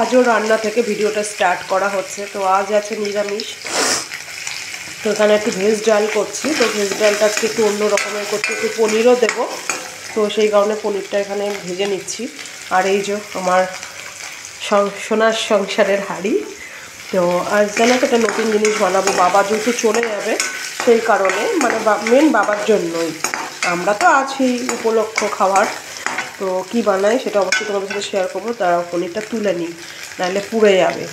আজও রান্না থেকে ভিডিওটা স্টার্ট করা হচ্ছে। তো আজ আছে নিরামিষ। তো এখানে একটু ভেজ ডাল করছি। তো ভেজ ডালটা আজকে একটু অন্য রকমের করছি, একটু পনিরও দেবো। তো সেই কারণে পনিরটা এখানে ভেজে নিচ্ছি। আর এই যে আমার সোনার সংসারের হাঁড়ি। তো আজ জানো তো একটা নতুন জিনিস বানাবো। বাবা যেহেতু চলে যাবে সেই কারণে, মানে মেন বাবার জন্যই। আমরা তো আছি উপলক্ষ খাওয়ার। তো কি বানাই সেটা অবশ্যই তোমাদের সাথে শেয়ার করবো। তারা পনিরটা তুলে নিই, নাহলে পুড়ে যাবে।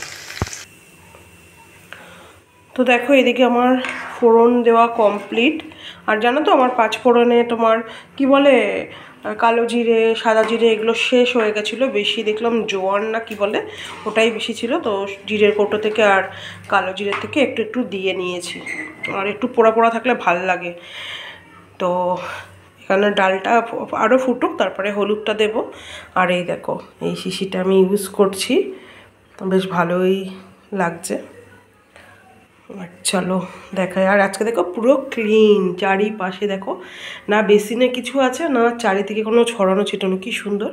তো দেখো এদিকে আমার ফোড়ন দেওয়া কমপ্লিট। আর জানো তো আমার 5 ফোড়নে তোমার কি বলে কালো জিরে, সাদা জিরে এগুলো শেষ হয়ে গেছিলো। বেশি দেখলাম জোয়ান না কি বলে, ওটাই বেশি ছিল। তো জিরের কৌটো থেকে আর কালো জিরের থেকে একটু একটু দিয়ে নিয়েছি। আর একটু পোড়া পোড়া থাকলে ভাল লাগে। তো এখানে ডালটা আরও ফুটুক, তারপরে হলুদটা দেব। আর এই দেখো এই শিশিটা আমি ইউজ করছি, বেশ ভালোই লাগছে। চলো দেখাই। আর আজকে দেখো পুরো ক্লিন চারিপাশে, দেখো না বেসিনে কিছু আছে না চারিদিকে কোনো ছড়ানো ছিটানো, কি সুন্দর।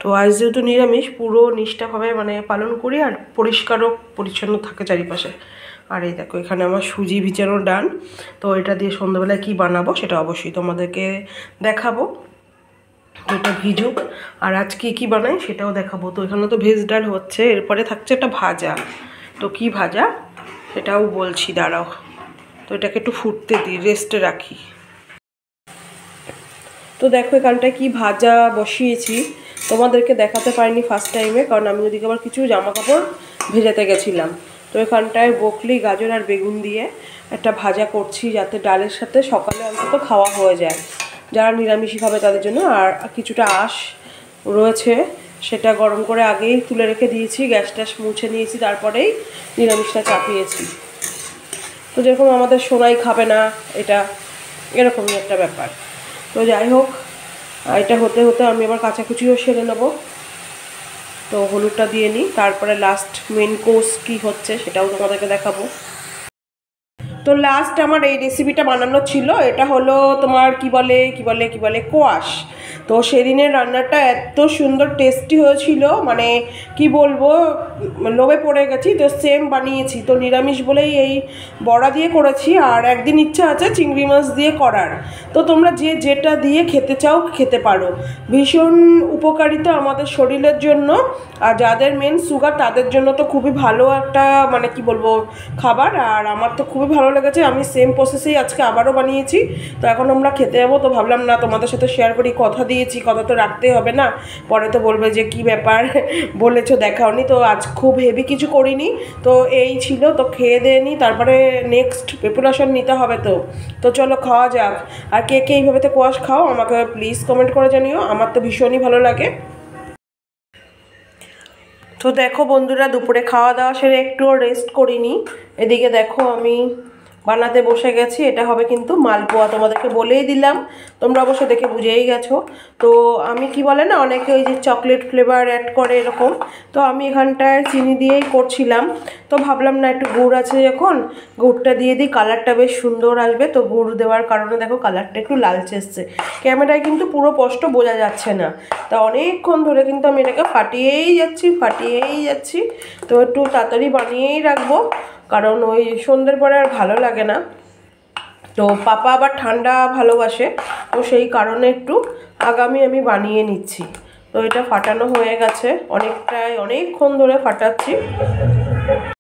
তো আজ যেহেতু নিরামিষ, পুরো নিষ্ঠাভাবে মানে পালন করি। আর পরিষ্কারও পরিচ্ছন্ন থাকে চারিপাশে। আর এই দেখো এখানে আমার সুজি ভিজানো ডান। তো এটা দিয়ে সন্ধ্যাবেলায় কী বানাবো সেটা অবশ্যই তোমাদেরকে দেখাবো। এটা ভিজুক, আর আজ কী বানাই সেটাও দেখাবো। তো এখানে তো ভেজ ডাল হচ্ছে, এরপরে থাকছে একটা ভাজা। তো কি ভাজা সেটাও বলছি, দাঁড়াও। তো এটাকে একটু ফুটতে দিই, রেস্টে রাখি। তো দেখো এখানটায় কি ভাজা বসিয়েছি, তোমাদেরকে দেখাতে পারিনি ফার্স্ট টাইমে, কারণ আমি ওদিকে আবার কিছু জামা কাপড় ভেজাতে গেছিলাম। তো এখানটায় বকলি, গাজর আর বেগুন দিয়ে একটা ভাজা করছি, যাতে ডালের সাথে সকালে অন্তত খাওয়া হয়ে যায় যারা নিরামিষই খাবে তাদের জন্য। আর কিছুটা আঁশ রয়েছে, সেটা গরম করে আগেই তুলে রেখে দিয়েছি, গ্যাস ট্যাস মুছে নিয়েছি, তারপরেই নিরামিষটা চাপিয়েছি। তো যেরকম আমাদের সোনাই খাবে না এটা, এরকমই একটা ব্যাপার। তো যাই হোক, এটা হতে হতে আমি আবার কাচাকুচিও সেরে নেবো। তো হলুদটা দিয়ে নিই, তারপরে লাস্ট মেন কোর্স কী হচ্ছে সেটাও তোমাদেরকে দেখাবো। তো লাস্ট আমার এই রেসিপিটা বানানো ছিল, এটা হলো তোমার কি বলে কোয়াশ। তো সেদিনের রান্নাটা এত সুন্দর টেস্টি হয়েছিল, মানে কি বলবো, লোভে পড়ে গেছি। তো সেম বানিয়েছি, তো নিরামিষ বলেই এই বড়া দিয়ে করেছি। আর একদিন ইচ্ছা আছে চিংড়ি মাছ দিয়ে করার। তো তোমরা যে যেটা দিয়ে খেতে চাও খেতে পারো। ভীষণ উপকারিতা আমাদের শরীরের জন্য। আর যাদের মেন সুগার তাদের জন্য তো খুবই ভালো একটা মানে কি বলবো খাবার। আর আমার তো খুবই ভালো লেগেছে, আমি সেম প্রসেসেই আজকে আবারও বানিয়েছি। তো এখন আমরা খেতে যাবো। তো ভাবলাম না তোমাদের সাথে শেয়ার করি, কথা দিয়েছি, কথা তো রাখতেই হবে না, পরে তো বলবে যে কি ব্যাপার বলেছো দেখাওনি। তো আজ খুব হেভি কিছু করিনি, তো এই ছিল। তো খেয়ে দিয়ে নিই, তারপরে নেক্সট প্রিপারেশন নিতে হবে। তো চলো খাওয়া যাক। আর কে কে এইভাবে তো কোয়াশ খাও আমাকে প্লিজ কমেন্ট করে জানিও, আমার তো ভীষণই ভালো লাগে। তো দেখো বন্ধুরা, দুপুরে খাওয়া দাওয়া সেরে একটুও রেস্ট করিনি। এদিকে দেখো আমি বানাতে বসে গেছি। এটা হবে কিন্তু মালপোয়া, তোমাদেরকে বলেই দিলাম, তোমরা অবশ্য দেখে বুঝেই গেছো। তো আমি কি বলে না, অনেকে ওই যে চকলেট ফ্লেভার অ্যাড করে এরকম, তো আমি এখানটায় চিনি দিয়েই করছিলাম। তো ভাবলাম না একটু গুড় আছে যখন, গুড়টা দিয়ে দিই, কালারটা বেশ সুন্দর আসবে। তো গুড় দেওয়ার কারণে দেখো কালারটা একটু লালচে এসছে। ক্যামেরায় কিন্তু পুরো স্পষ্ট বোঝা যাচ্ছে না। তা অনেকক্ষণ ধরে কিন্তু আমি এটাকে ফাটিয়েই যাচ্ছি। তো একটু তাড়াতাড়ি বানিয়েই রাখবো, কারণ ওই সন্ধ্যের পরে আর ভালো লাগে না। তো পাপা আবার ঠান্ডা ভালোবাসে, তো সেই কারণে একটু আগামী আমি বানিয়ে নিচ্ছি। তো এটা ফাটানো হয়ে গেছে, অনেকক্ষণ ধরে ফাটাচ্ছি।